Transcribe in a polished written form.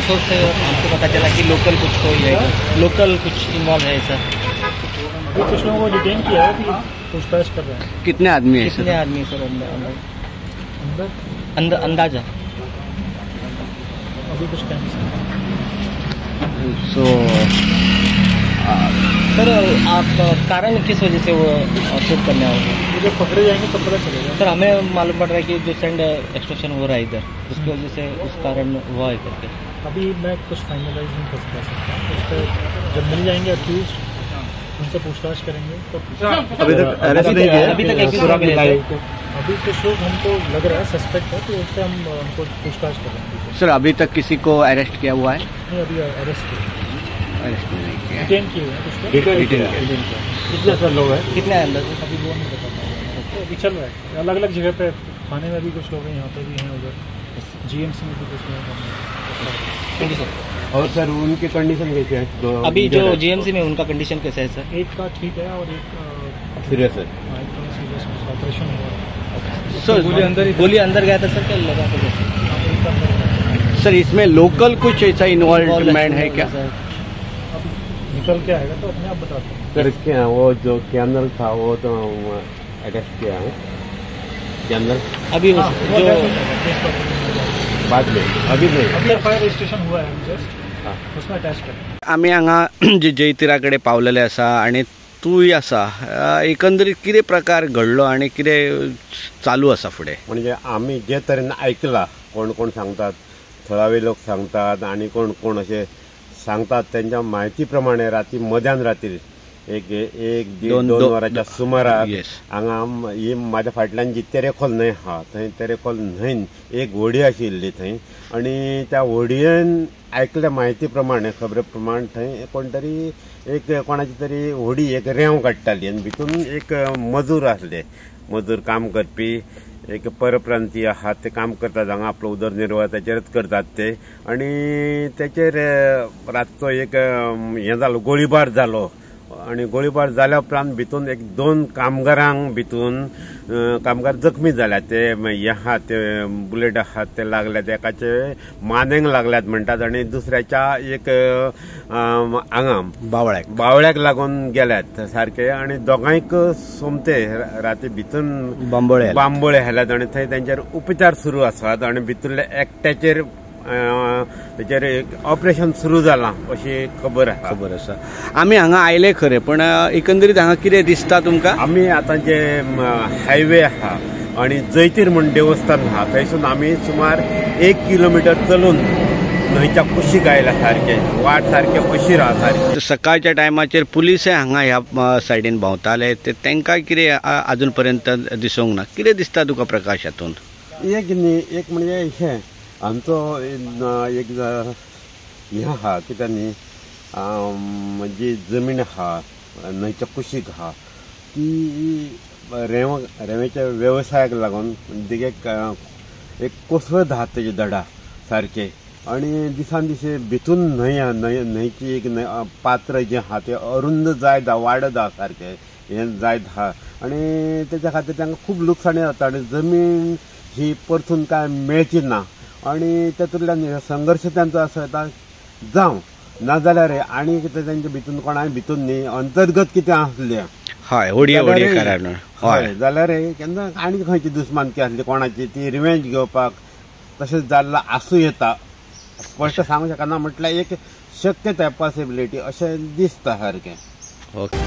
Source से हमको पता चला कि लोकल कुछ कोई है, लोकल कुछ इन्वॉल्व है सर। अभी कुछ लोगों को डिटेन किया है, अभी पूछताछ कर रहे हैं। कितने आदमी है कितने आदमी सर अंदर अंदाजा अभी कुछ कह नहीं सकते। सर आप कारण किस वजह से वो शूट करने आओगे? ये जब पकड़े जाएंगे तब पता चलेगा। सर हमें मालूम पड़ रहा है कि जो सेंड एक्सट्रैक्शन हो रहा है इधर, उसकी वजह से उस कारण हुआ है करके। अभी मैं कुछ फाइनलाइज नहीं कर सकता, उस पर जब मिल जाएंगे अक्यूज उनसे पूछताछ करेंगे तब। अभी तक अरेस्ट नहीं किया, अभी तक एक्यूज मिला है। अभी कुछ लोग हमको लग रहा है सस्पेक्ट है, तो उस पर हम उनको पूछताछ करेंगे। सर अभी तक किसी को अरेस्ट किया हुआ है? नहीं, अभी अरेस्ट नहीं किया, डिटेन किए हैं कुछ कितने सर लोग हैं, कितने अंदर? अभी वो नहीं बता पा रहा है, अभी चल रहा है। अलग अलग जगह पे थाने में भी कुछ लोग हैं, यहाँ पे भी हैं, उधर जीएमसी में भी कुछ लोग हैं। Thank you sir. और सर उनकी कंडीशन कैसे है? अभी जो जीएमसी में उनका कंडीशन कैसा है सर? एक का ठीक है और एक सीरियस है। सीरियस ऑपरेशन हुआ। सर गोली अंदर गया था सर, क्या लगा था कैसे? सर इसमें लोकल कुछ ऐसा इन्वॉल्वमेंट है क्या? निकल के आएगा तो अपने आप बताते हैं। सर क्या वो जो कैमरल था वो तो अटैच किया है कैमरल अभी हाँ, वो जो बाद में अभी नहीं। अभी एफआईआर रजिस्ट्रेशन हुआ है जस्ट, उसमें अटैच कर। आम्ही हांगा जे जैतिराकडे पावलेले आसा आणि तूय आसा, एकंदरीत कितें प्रकार घडलो आणि कितें चालू आसा फुडें? म्हणजे आम्ही जे तरेन ऐकला, कोण कोण सांगतात, थळावे लोक सांगतात आणि कोण कोण असे सांगतात, त्यांच्या माहितीप्रमाणे रात्री मध्यान रात्री एक दोन वरांच्या सुमाराक हांगा ही म्हाज्या फाटल्यान जी तेरेखोल न्हंय आहा थंय तेरेखोल न्हंयन एक व्हडी आशिल्ली थंय, आणि त्या व्हडयेन ऐकल्या म्हायती प्रमाणे खबरे प्रमाणे थंय कोण तरी एक कोणाची तरी व्हडी एक रेंव काडटाली आनी भितून एक मजूर आसले, मजूर काम करपी एक परप्रांतीय आहात, ते काम करतात हांगा, आपलो उदरनिर्वाह त्याचेरच करतात ते, आणि त्याचेर रातचो एक हें जालो, गोळीबार जालो, आणि गोळीबार जाल्या उपरांत भितून एक दोन कामगारांक भितून कामगार जखमी जाल्यात, ते हे आहात ते बुलेट आहात ते लागल्यात, एकाचे मानेंक लागल्यात म्हणटात आणि दुसऱ्याच्या एक हांगा बावळ्याक लागून गेल्यात सारखे, आणि दोगांयक सोमते राती भितून बांबोळे हाल्यात आणि थंय त्यांचेर उपचार सुरू आसात, आणि भितरले एकट्याचेर त्याचेर एक ऑपरेशन सुरू जाला अशी खबर आसा. आम्ही हांगा आयले खरे, पण एकंदरीत हांगा कितें दिसता तुमकां? आम्ही आता जे हायवे आहा आणि जैतीर म्हण देवस्थान आहा थंयसून आम्ही सुमार 1 किलोमीटर चलून न्हंयच्या कुशीक आयला सारखे, वाट सारखे अशी राहा सारखी. सकाळच्या टायमाचेर पुलीस हांगा ह्या सायडीन भोंवताले, ते तांकां कितें अजून पर्यंत दिसूंक ना. कितें दिसता तुका प्रकाश हातून? एक म्हणजे हे आमचो एक हे आहा कित्याक न्ही जी जमीन आहा न्हंयच्या कुशीक आहा ती रेंवेच्या वेवसायाक लागून दिगेक एक कोसळत आहात तेजे दडा सारखे, आणि दिसान दिसे भितून न्हंयची एक पात्र जे आहा ते अरुंद जायत आहा, वाडत आहा सारखे, हें जायत आहा, आणि तेच्या खातीर तांकां खूब लुकसाणी जाता, आणि जमीन ही परतून काय मेळची ना, आणि तातूंतल्यान संघर्श त्यांचा असो येता जावं नाजाल्यार आनी कितें तेंच्या भितून कोणाय भितून न्ही अंतर्गत कितें आसलें हय जाल्यार केन्ना आनी खंयची दुस्मानकी आसली कोणाची ती रिवेंज घेवपाक तशेंच जाल्ला आसूं येता, स्पश्ट सांगूंक शकना, म्हटल्यार एक शक्यताय पॉसिबिलिटी अशें दिसता सारकें. ओके.